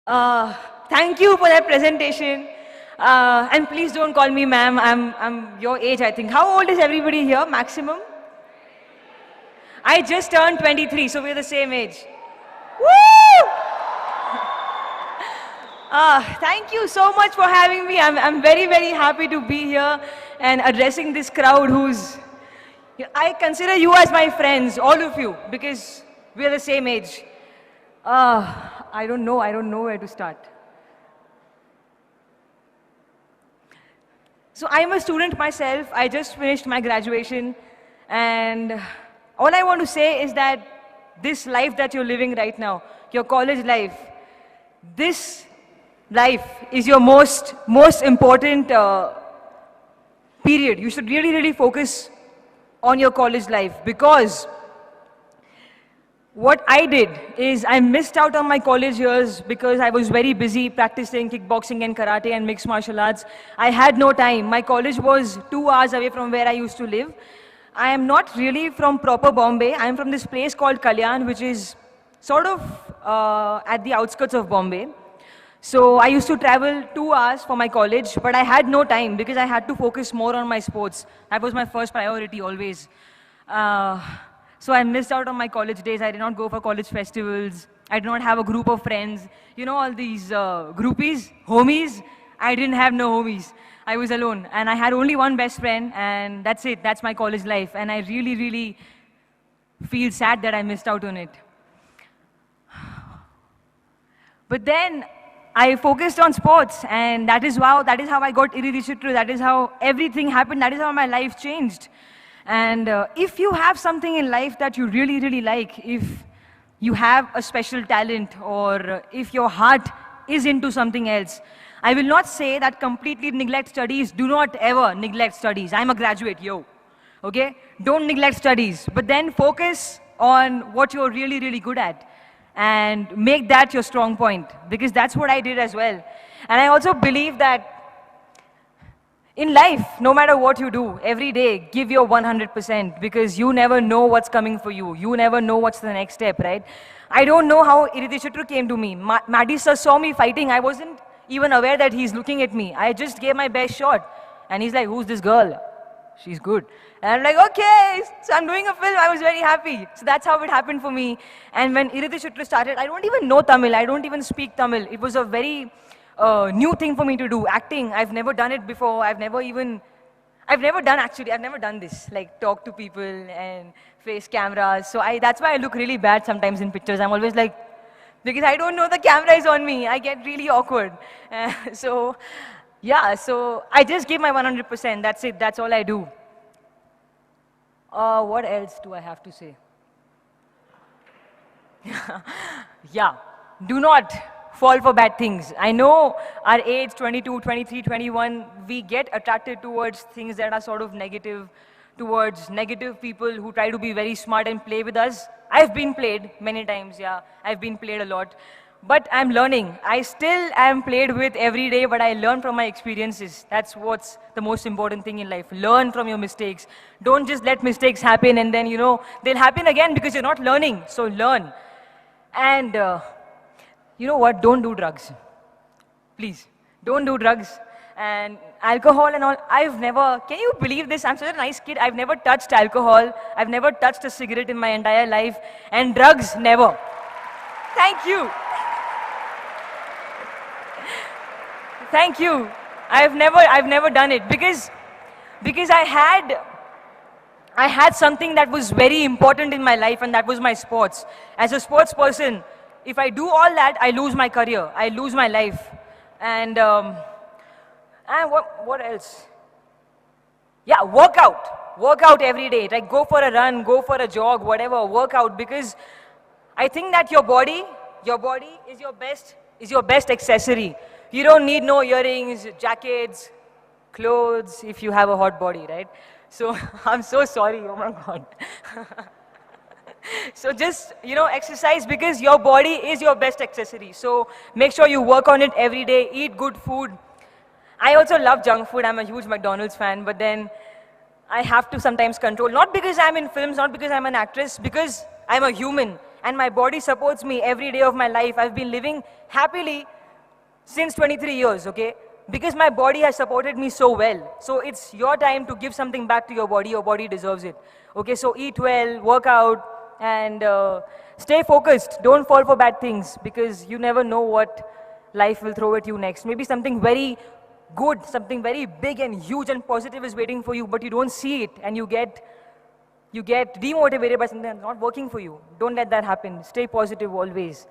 Uh, Thank you for that presentation. And please don't call me ma'am. I'm your age, I think. How old is everybody here, maximum? I just turned 23, so we're the same age. Woo! Thank you so much for having me. I'm very, very happy to be here and addressing this crowd who's... I consider you as my friends, all of you, because we're the same age. I don't know where to start. So I'm a student myself. I just finished my graduation, and all I want to say is that this life that you're living right now, your college life, this life is your most important period. You should really focus on your college life, because what I did is I missed out on my college years because I was very busy practicing kickboxing and karate and mixed martial arts. I had no time. My college was 2 hours away from where I used to live. I am not really from proper Bombay. I am from this place called Kalyan, which is sort of at the outskirts of Bombay. So I used to travel 2 hours for my college, but I had no time because I had to focus more on my sports. That was my first priority always. So I missed out on my college days. I did not go for college festivals. I did not have a group of friends. You know, all these groupies, homies. I didn't have no homies. I was alone. And I had only one best friend, and that's it. That's my college life. And I really feel sad that I missed out on it. But then I focused on sports, and that is how I got Iridishitru. That is how everything happened. That is how my life changed. And if you have something in life that you really like, if you have a special talent, or if your heart is into something else, I will not say that completely neglect studies. Do not ever neglect studies. I'm a graduate, yo. Okay? Don't neglect studies. But then focus on what you're really good at, and make that your strong point, because that's what I did as well. And I also believe that in life, no matter what you do, every day, give your 100%, because you never know what's coming for you. You never know what's the next step, right? I don't know how Iridishitru came to me. Maddie sir saw me fighting. I wasn't even aware that he's looking at me. I just gave my best shot. And he's like, who's this girl? She's good. And I'm like, okay, so I'm doing a film. I was very happy. So that's how it happened for me. And when Iridishitru started, I don't even know Tamil. I don't even speak Tamil. It was a very new thing for me to do. Acting, I've never done it before. I've never done this, like talk to people and face cameras. So that's why I look really bad sometimes in pictures. I'm always like, because I don't know the camera is on me. I get really awkward. So I just give my 100%. That's it. That's all I do. What else do I have to say? Yeah, do not fall for bad things. I know our age, 22, 23, 21, we get attracted towards things that are sort of negative, towards negative people who try to be very smart and play with us. I've been played many times, yeah. I've been played a lot. But I'm learning. I still am played with every day, but I learn from my experiences. That's what's the most important thing in life. Learn from your mistakes. Don't just let mistakes happen and then, they'll happen again because you're not learning. So learn. And you know what? Don't do drugs. Please, don't do drugs. And alcohol and all, can you believe this? I'm such a nice kid. I've never touched alcohol. I've never touched a cigarette in my entire life. And drugs, never. Thank you. Thank you. I've never done it because I had something that was very important in my life, and that was my sports. As a sports person, if I do all that, I lose my career. I lose my life. And what else? Yeah, work out. Work out every day. Like go for a run, go for a jog, whatever. Work out, because I think that your body is your best accessory. You don't need no earrings, jackets, clothes if you have a hot body, right? So I'm so sorry. Oh my God. So just, exercise, because your body is your best accessory. So make sure you work on it every day. Eat good food. I also love junk food. I'm a huge McDonald's fan, but then I have to sometimes control. Not because I'm in films, not because I'm an actress, because I'm a human. and my body supports me every day of my life. I've been living happily since 23 years, okay? Because my body has supported me so well. So it's your time to give something back to your body deserves it. Okay, so eat well, work out, and stay focused. Don't fall for bad things, because you never know what life will throw at you next. Maybe something very good, something very big and huge and positive is waiting for you, but you don't see it, and you get demotivated by something that's not working for you. Don't let that happen. Stay positive always.